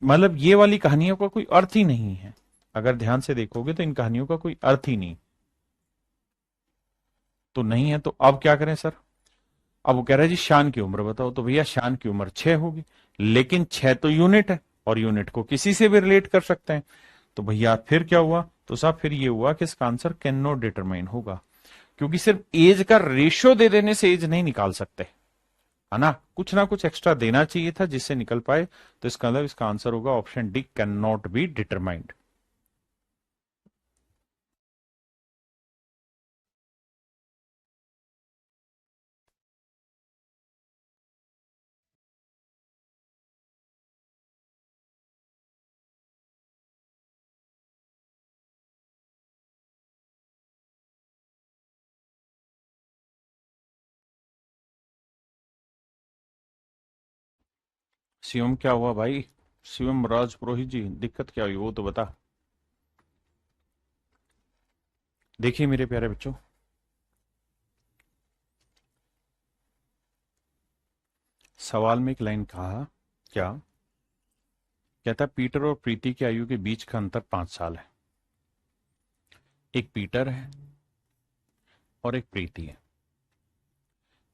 मतलब ये वाली कहानियों का कोई अर्थ ही नहीं है। अगर ध्यान से देखोगे तो इन कहानियों का कोई अर्थ ही नहीं। तो नहीं है तो अब क्या करें सर? अब वो कह रहा है जी शान की उम्र बताओ, तो भैया शान की उम्र 6 होगी, लेकिन 6 तो यूनिट है, और यूनिट को किसी से भी रिलेट कर सकते हैं। तो भैया फिर क्या हुआ? तो साहब फिर ये हुआ कि इसका आंसर कैन नॉट डिटरमाइन होगा, क्योंकि सिर्फ एज का रेशियो दे देने से एज नहीं निकाल सकते, है ना कुछ एक्स्ट्रा देना चाहिए था जिससे निकल पाए। तो इसका मतलब इसका आंसर होगा option D, can not be determined. Shivam क्या हुआ भाई? शिवम राज पुरोहित जी, दिक्कत क्या हुई वो तो बता। देखिए मेरे प्यारे बच्चों, सवाल में एक लाइन कहा क्या, कहता है पीटर और प्रीति की आयु के बीच का अंतर 5 साल है। एक पीटर है और एक प्रीति है।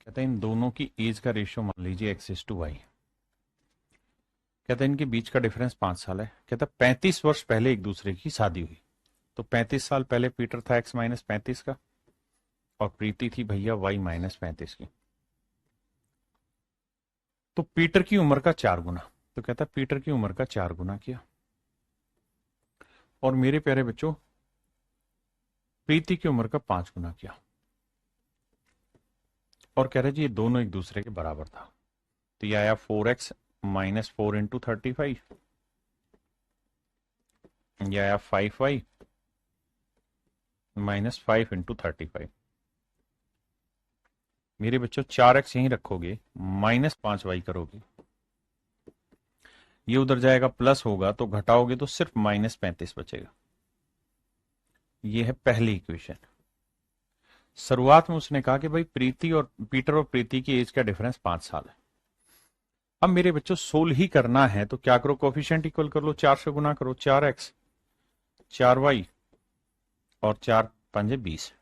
कहता है इन दोनों की एज का रेशियो मान लीजिए x:y। कहता है इनके बीच का डिफरेंस 5 साल है। कहता है 35 वर्ष पहले एक दूसरे की शादी हुई। तो 35 साल पहले पीटर था x-35 का, और प्रीति थी भैया y-35 की। तो पीटर की उम्र का 4 गुना। तो कहता है पीटर की उम्र का 4 गुना किया, और मेरे प्यारे बच्चों प्रीति की उम्र का 5 गुना किया, और कह रहे जी ये दोनों एक दूसरे के बराबर था। तो ये आया 4x - 4 × 35, ये आया 5y - 5 × 35। मेरे बच्चों 4x यहीं रखोगे, -5y करोगे, ये उधर जाएगा प्लस होगा, तो घटाओगे तो सिर्फ -35 बचेगा। ये है पहली इक्वेशन। शुरुआत में उसने कहा कि भाई प्रीति और पीटर और प्रीति की एज का डिफरेंस 5 साल है। अब मेरे बच्चों सोल ही करना है तो क्या करो, कोफिशिएंट इक्वल कर लो, 4 से गुना करो, 4x 4y और 4 पंजे 20।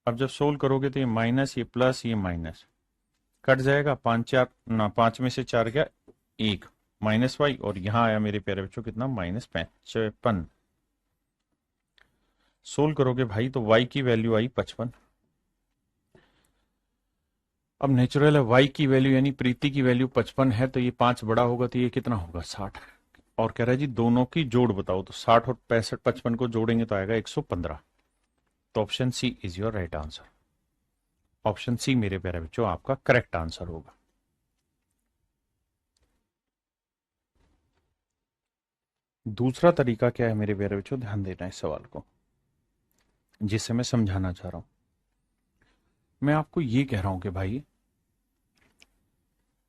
अब जब सोल्व करोगे तो ये माइनस, ये प्लस, ये माइनस कट जाएगा, 5 में से 4 गया 1, -y, और यहां आया मेरे प्यारे बच्चों कितना, -55। सोल्व करोगे भाई तो y की वैल्यू आई 55। अब नेचुरल है, y की वैल्यू यानी प्रीति की वैल्यू 55 है, तो ये 5 बड़ा होगा तो ये कितना होगा, 60। और कह रहा है जी दोनों की जोड़ बताओ, तो 60 और 55 को जोड़ेंगे तो आएगा 115। तो option C is your right answer. Option C मेरे प्यारे बच्चों आपका करेक्ट आंसर होगा। दूसरा तरीका क्या है मेरे प्यारे बच्चों, ध्यान देना इस सवाल को, जिसे मैं समझाना चाह रहा हूं। मैं आपको ये कह रहा हूं कि भाई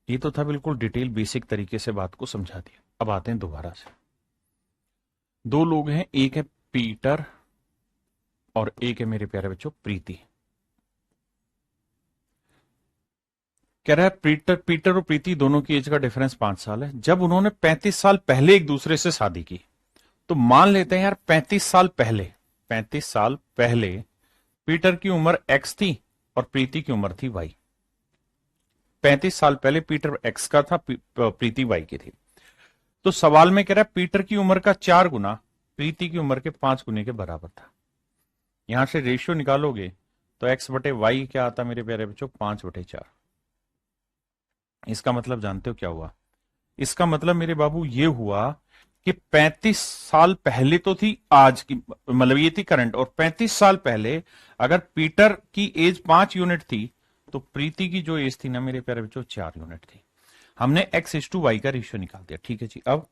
ये तो था बिल्कुल डिटेल बेसिक तरीके से बात को समझा दिया। अब आते हैं दोबारा से। दो लोग हैं, एक है पीटर और एक है मेरे प्यारे बच्चों प्रीति। कह रहा है पीटर और प्रीति दोनों की एज का डिफरेंस 5 साल है। जब उन्होंने 35 साल पहले एक दूसरे से शादी की, तो मान लेते हैं यार 35 साल पहले पीटर की उम्र x थी और प्रीति की उम्र थी y। 35 साल पहले पीटर x का था, प्रीति y की थी। तो सवाल में कह रहा है पीटर की उम्र का 4 गुना प्रीति की उम्र के 5 गुने के बराबर था। यहां से रेशियो निकालोगे तो x बटे y क्या आता मेरे प्यारे बच्चों, 5/4। इसका मतलब जानते हो क्या हुआ? इसका मतलब मेरे बाबू ये हुआ कि 35 साल पहले तो थी आज की, मतलब ये थी करंट, और 35 साल पहले अगर पीटर की एज 5 यूनिट थी तो प्रीति की जो एज थी ना मेरे प्यारे बच्चों 4 यूनिट थी। हमने x/y का रेशियो निकाल दिया, ठीक है जी। अब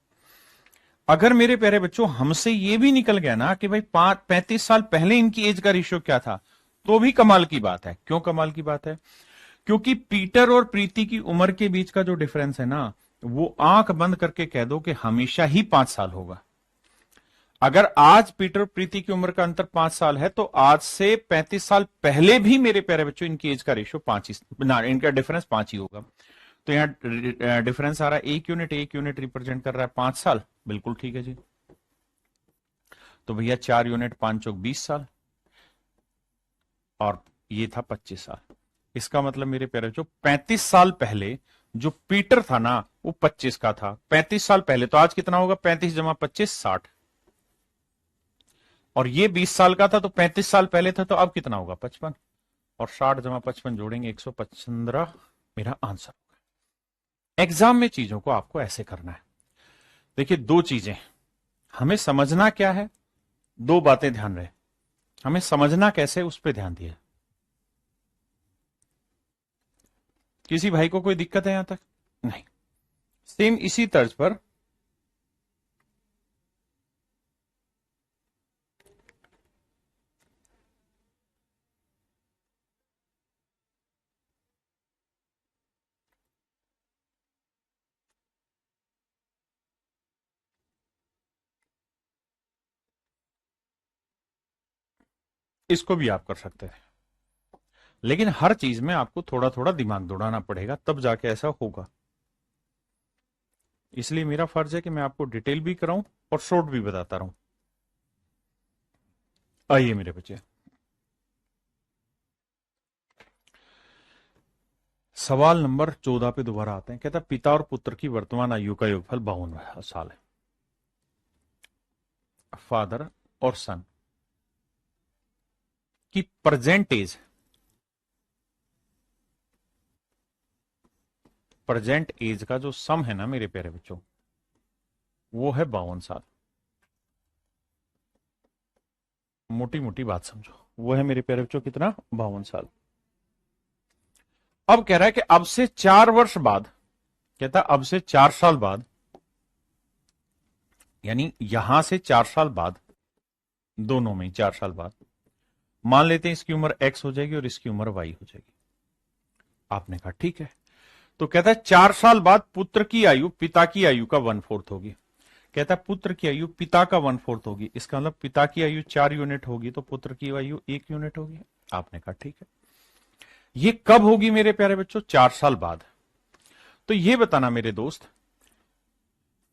अगर मेरे प्यारे बच्चों हमसे ये भी निकल गया ना कि भाई 35 साल पहले इनकी एज का रेशियो क्या था, तो भी कमाल की बात है। क्यों कमाल की बात है? क्योंकि पीटर और प्रीति की उम्र के बीच का जो डिफरेंस है ना, वो आंख बंद करके कह दो कि हमेशा ही 5 साल होगा। अगर आज पीटर और प्रीति की उम्र का अंतर 5 साल है, तो आज से 35 साल पहले भी मेरे प्यारे बच्चों इनकी एज का रेशियो 5 ना, इनका डिफरेंस 5 ही होगा। तो यहां डिफरेंस आ रहा है 1 यूनिट रिप्रेजेंट कर रहा है 5 साल, बिल्कुल ठीक है जी। तो भैया 4 यूनिट 5 चौक 20 साल, और ये था 25 साल। इसका मतलब मेरे प्यारे बच्चों 35 साल पहले जो पीटर था ना वो 25 का था, 35 साल पहले। तो आज कितना होगा, 35 जमा 25 60, और ये 20 साल का था तो 35 साल पहले था, तो अब कितना होगा 55, और 60 जमा 55 जोड़ेंगे 115 मेरा आंसर होगा। एग्जाम में चीजों को आपको ऐसे करना है। देखिए दो चीजें हमें समझना क्या है, दो बातें ध्यान रहे, हमें समझना कैसे उस पर ध्यान दिए। किसी भाई को कोई दिक्कत है यहां तक? नहीं। सेम इसी तर्ज पर इसको भी आप कर सकते हैं, लेकिन हर चीज में आपको थोड़ा थोड़ा दिमाग दौड़ाना पड़ेगा, तब जाके ऐसा होगा। इसलिए मेरा फर्ज है कि मैं आपको डिटेल भी कराऊं और शॉर्ट भी बताता रहूं। आइए मेरे बच्चे, सवाल नंबर 14 पे दोबारा आते हैं। कहता पिता और पुत्र की वर्तमान आयु का योगफल 52 साल है। फादर और सन की प्रेजेंट एज का जो सम है ना मेरे प्यारे बच्चों, वो है 52 साल। मोटी मोटी बात समझो, वो है मेरे प्यारे बच्चों कितना, 52 साल। अब कह रहा है कि अब से 4 वर्ष बाद, कहता अब से 4 साल बाद, यानी यहां से 4 साल बाद, दोनों में 4 साल बाद मान लेते हैं इसकी उम्र x हो जाएगी और इसकी उम्र y हो जाएगी। आपने कहा ठीक है। तो कहता है 4 साल बाद पुत्र की आयु पिता की आयु का 1/4 होगी। कहता है पुत्र की आयु पिता का 1/4 होगी, इसका मतलब पिता की आयु 4 यूनिट होगी तो पुत्र की आयु 1 यूनिट होगी। आपने कहा ठीक है। ये कब होगी मेरे प्यारे बच्चों? 4 साल बाद। तो ये बताना मेरे दोस्त,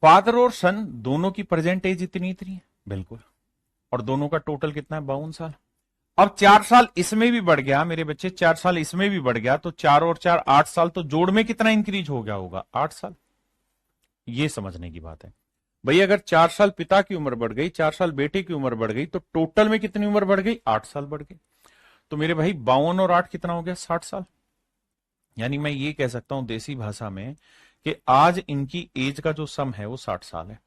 फादर और सन दोनों की प्रेजेंट एज इतनी इतनी है, बिल्कुल, और दोनों का टोटल कितना है? 52 साल। अब 4 साल इसमें भी बढ़ गया मेरे बच्चे, 4 साल इसमें भी बढ़ गया, तो 4 और 4 8 साल, तो जोड़ में कितना इंक्रीज हो गया होगा? 8 साल। ये समझने की बात है भाई। अगर 4 साल पिता की उम्र बढ़ गई, 4 साल बेटे की उम्र बढ़ गई, तो टोटल में कितनी उम्र बढ़ गई? 8 साल बढ़ गई। तो मेरे भाई 52 और 8 कितना हो गया? 60 साल। यानी मैं ये कह सकता हूं देसी भाषा में कि आज इनकी एज का जो सम है वो 60 साल है।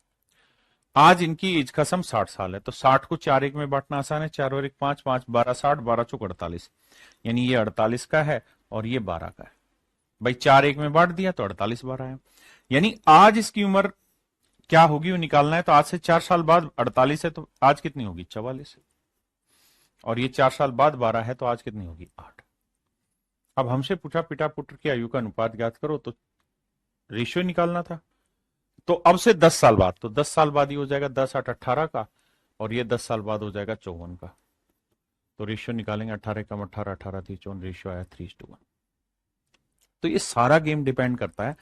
आज इनकी एज का सम 60 साल है। तो 60 को 4 1 में बांटना आसान है, 4 और 1 5, 5 12 60, 12 चौक 48, यानी ये 48 का है और ये 12 का है। भाई 4 1 में बांट दिया तो 48 12 है। यानी आज इसकी उम्र क्या होगी वो निकालना है, तो आज से 4 साल बाद 48 है तो आज कितनी होगी? 44। और ये 4 साल बाद 12 है तो आज कितनी होगी? 8। अब हमसे पूछा पिता पुत्र की आयु का अनुपात ज्ञात करो, तो रेशियो निकालना था। तो अब से 10 साल बाद, तो 10 साल बाद ये हो जाएगा 10 8 18 का, और ये 10 साल बाद हो जाएगा 54 का। तो रेशियो निकालेंगे, 18 कम 18, 18 थी 54, रेशियो आया 3:1। तो ये सारा गेम डिपेंड करता है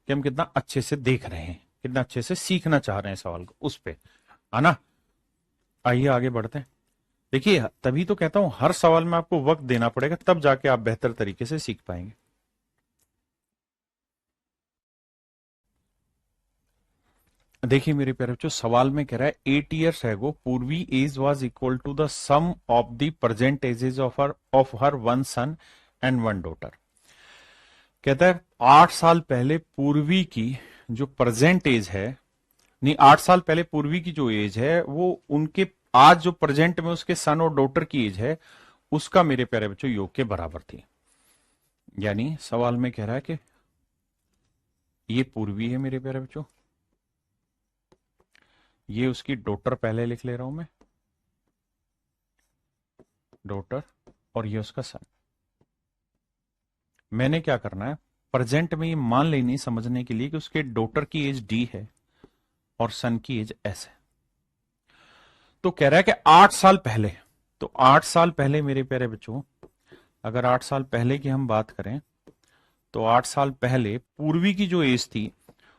कि हम कितना अच्छे से देख रहे हैं, कितना अच्छे से सीखना चाह रहे हैं सवाल को, उस पे, है ना। आइए आगे बढ़ते हैं। देखिए तभी तो कहता हूं हर सवाल में आपको वक्त देना पड़ेगा, तब जाके आप बेहतर तरीके से सीख पाएंगे। देखिए मेरे प्यारे बच्चों, सवाल में कह रहा है 8 years ago Purvi age was equal to the sum of the present ages of her 1 son and 1 daughter। कहता है 8 साल पहले पूर्वी की जो प्रेजेंट एज है, नहीं 8 साल पहले पूर्वी की जो एज है वो उनके आज जो प्रेजेंट में उसके सन और डॉटर की एज है उसका मेरे प्यारे बच्चों योग के बराबर थी। यानी सवाल में कह रहा है कि ये पूर्वी है मेरे प्यारे बच्चों, ये उसकी डॉटर पहले लिख ले रहा हूं मैं, डॉटर, और ये उसका सन। मैंने क्या करना है, प्रेजेंट में ये मान लेनी समझने के लिए कि उसके डॉटर की एज डी है और सन की एज एस है। तो कह रहा है कि 8 साल पहले, तो 8 साल पहले मेरे प्यारे बच्चों, अगर 8 साल पहले की हम बात करें तो 8 साल पहले पूर्वी की जो एज थी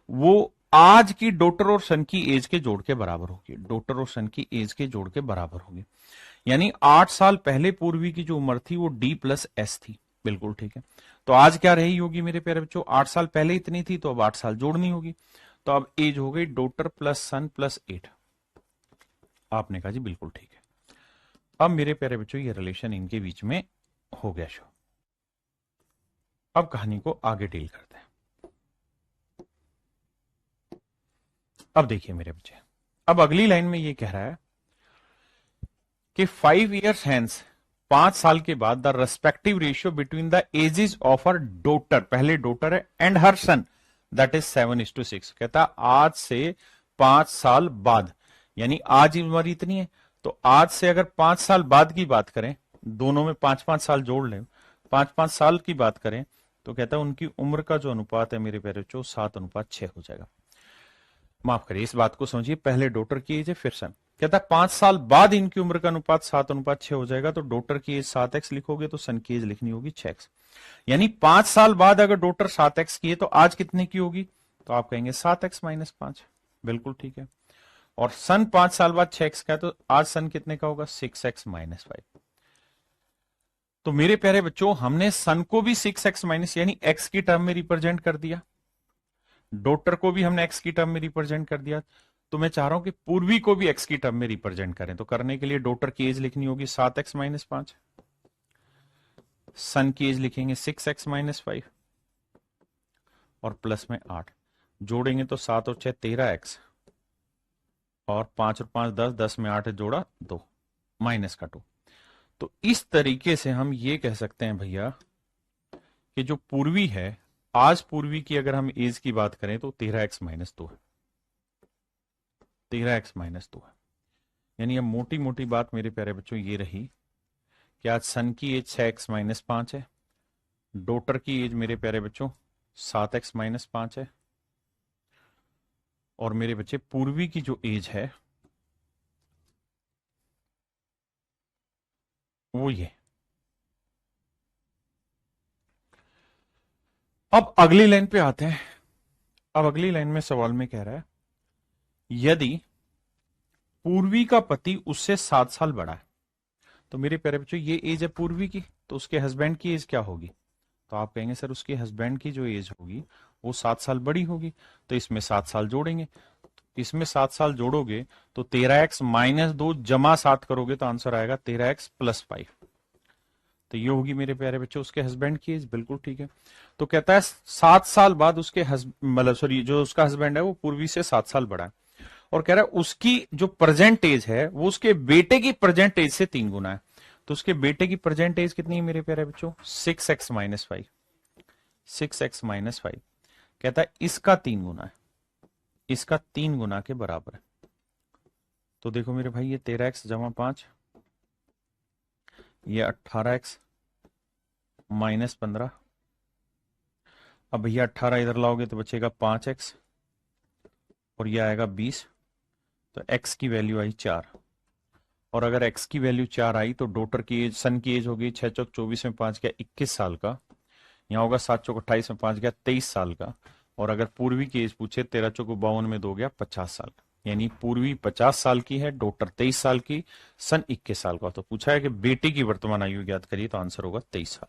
वो आज की डॉटर और सन की एज के जोड़ के बराबर होगी, डॉटर और सन की एज के जोड़ के बराबर होगी। यानी 8 साल पहले पूर्वी की जो उम्र थी वो डी प्लस एस थी, बिल्कुल ठीक है। तो आज क्या रही होगी मेरे प्यारे बच्चों? 8 साल पहले इतनी थी तो अब 8 साल जोड़नी होगी, तो अब एज हो गई डॉटर प्लस सन प्लस 8। आपने कहा जी बिल्कुल ठीक है। अब मेरे प्यारे बच्चों ये रिलेशन इनके बीच में हो गया शो। अब कहानी को आगे डील करते हैं। अब देखिए मेरे बच्चे, अब अगली लाइन में ये कह रहा है कि 5 years hence, 5 साल के बाद, the respective ratio between the ages of her daughter, पहले डॉटर है, and her son, that is 7:6। कहता आज से 5 साल बाद, यानी आज उम्र इतनी है, तो आज से अगर 5 साल बाद की बात करें, दोनों में 5-5 साल जोड़ लें, 5-5 साल की बात करें, तो कहता है उनकी उम्र का जो अनुपात है मेरे प्यारे बच्चों 7:6 हो जाएगा। माफ करिए, इस बात को समझिए, पहले डॉटर की एज है फिर सन। कहता है 5 साल बाद इनकी उम्र का अनुपात 7:6 हो जाएगा, तो डॉटर की एज 7x लिखोगे तो सन की एज लिखनी होगी 6x। यानी 5 साल बाद अगर डॉटर 7x की है तो आज कितने की होगी? तो आप कहेंगे 7x - 5, बिल्कुल ठीक है। और सन 5 साल बाद 6x का है तो आज सन कितने का होगा? 6x - 5। तो मेरे प्यारे बच्चों हमने सन को भी 6x माइनस यानी x की टर्म में रिप्रेजेंट कर दिया, डॉटर को भी हमने x की टर्म में रिप्रेजेंट कर दिया, तो मैं चाह रहा हूं कि पूर्वी को भी x की टर्म में रिप्रेजेंट करें। तो करने के लिए डॉटर की एज लिखनी होगी 7x - 5, सन की एज लिखेंगे 6x - 5 और प्लस में 8, जोड़ेंगे तो 7 और 6 13x, और 5 और 5 10, 10 में 8 जोड़ा 2, माइनस का 2। तो इस तरीके से हम ये कह सकते हैं भैया कि जो पूर्वी है, आज पूर्वी की अगर हम एज की बात करें तो 13x - 2 है, 13x - 2 है। यानी अब मोटी मोटी बात मेरे प्यारे बच्चों ये रही कि आज सन की एज 6x-5 है, डॉटर की एज मेरे प्यारे बच्चों 7x-5 है, और मेरे बच्चे पूर्वी की जो एज है वो ये। अब अगली लाइन पे आते हैं। अब अगली लाइन में सवाल में कह रहा है यदि पूर्वी का पति उससे 7 साल बड़ा है, तो मेरे प्यारे बच्चों ये एज है पूर्वी की, तो उसके हस्बैंड की एज क्या होगी? तो आप कहेंगे सर उसके हस्बैंड की जो एज होगी वो 7 साल बड़ी होगी, तो इसमें 7 साल जोड़ेंगे। इसमें 7 साल जोड़ोगे तो 13x-2 जमा 7 करोगे तो आंसर आएगा 13x+5। तो ये होगी मेरे प्यारे बच्चों उसके हस्बैंड की एज। बिल्कुल ठीक है। तो कहता है 7 साल बाद उसके मतलब सॉरी जो उसका हस्बैंड है वो पूर्वी से 7 साल बड़ा है, और कह रहा है उसकी जो प्रेजेंट एज है वो उसके बेटे की प्रेजेंट एज से 3 गुना है। तो उसके बेटे की प्रेजेंट एज कितनी है मेरे प्यारे बच्चों? 6x-5। 6x-5 कहता है इसका 3 गुना है, इसका 3 गुना के बराबर है। तो देखो मेरे भाई ये 13x-5, ये 18x-15। अब भैया 18 इधर लाओगे तो बचेगा 5x, और ये आएगा 20। तो x की वैल्यू आई 4, और अगर x की वैल्यू 4 आई तो डॉटर की एज, सन की एज हो गई 6 चौक 24 में 5 गया 21 साल का, यहाँ होगा 7 चौक 28 में 5 गया 23 साल का, और अगर पूर्वी की एज पूछे 13 चौक 52 में 2 गया 50 साल का। यानी पूर्वी 50 साल की है, डॉटर 23 साल की, सन 21 साल का। तो पूछा है कि बेटे की वर्तमान आयु ज्ञात करिए, तो आंसर होगा 23 साल।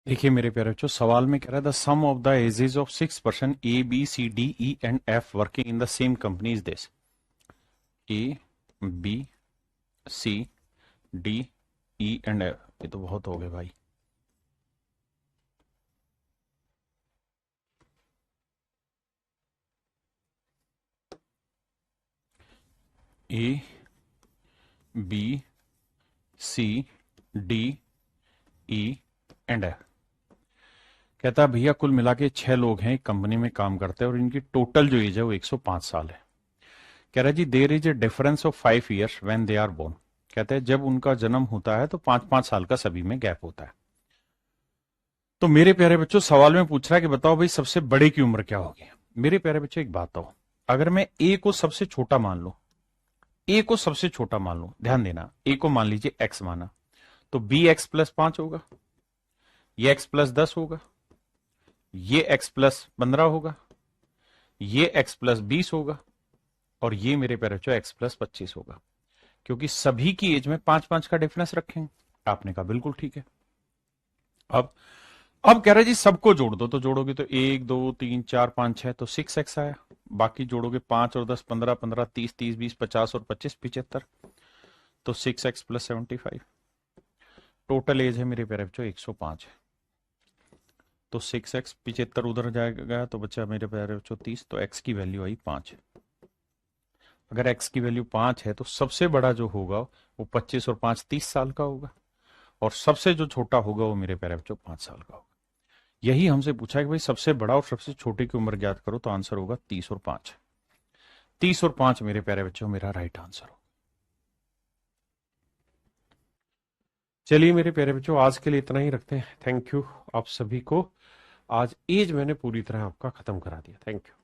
देखिए मेरे प्यारे बच्चों सवाल में कह रहा है the sum of the ages of 6 person A B C D E and F working in the same company is this. A B C D E and F, ये तो बहुत हो गए भाई। A B C D E and F. कहता है भैया कुल मिला के 6 लोग हैं कंपनी में काम करते हैं और इनकी टोटल जो एज है वो 105 साल है। कह रहा है जी there is a difference of 5 years when they are born. कहते हैं जब उनका जन्म होता है तो 5-5 साल का सभी में गैप होता है। तो मेरे प्यारे बच्चों सवाल में पूछ रहा है कि बताओ भाई सबसे बड़े की उम्र क्या होगी। मेरे प्यारे बच्चों एक बात हो, अगर मैं ए को सबसे छोटा मान लू, ए को सबसे छोटा मान लू, ध्यान देना ए को मान लीजिए एक्स माना, तो बी x+5 होगा, ये x+10 होगा, ये x+15 होगा, ये x+20 होगा, और ये मेरे प्यारे बच्चों x+25 होगा, क्योंकि सभी की एज में 5-5 का डिफरेंस रखेंगे। आपने कहा बिल्कुल ठीक है। अब कह रहा है जी सबको जोड़ दो, तो जोड़ोगे तो 1 2 3 4 5 6 तो 6x आया। बाकी जोड़ोगे 5 और 10 15 15 30 30 20 50 और 25 75, तो 6x+75। टोटल एज है मेरे प्यारे बच्चों 105 है, तो 6x 75 उधर जाएगा तो बच्चा मेरे प्यारे बच्चों 30, तो x की वैल्यू आई 5। अगर x की वैल्यू 5 है तो सबसे बड़ा जो होगा वो 25 और 5 30 साल का होगा, और सबसे जो छोटा होगा वो मेरे प्यारे बच्चों 5 साल का होगा। यही हमसे पूछा है कि भाई सबसे बड़ा और सबसे छोटे की उम्र ज्ञात करो, तो आंसर होगा 30 और 5। 30 और 5 मेरे प्यारे बच्चों मेरा राइट आंसर होगा। चलिए मेरे प्यारे बच्चों आज के लिए इतना ही रखते हैं। थैंक यू आप सभी को। आज एज मैंने पूरी तरह आपका खत्म करा दिया। Thank you.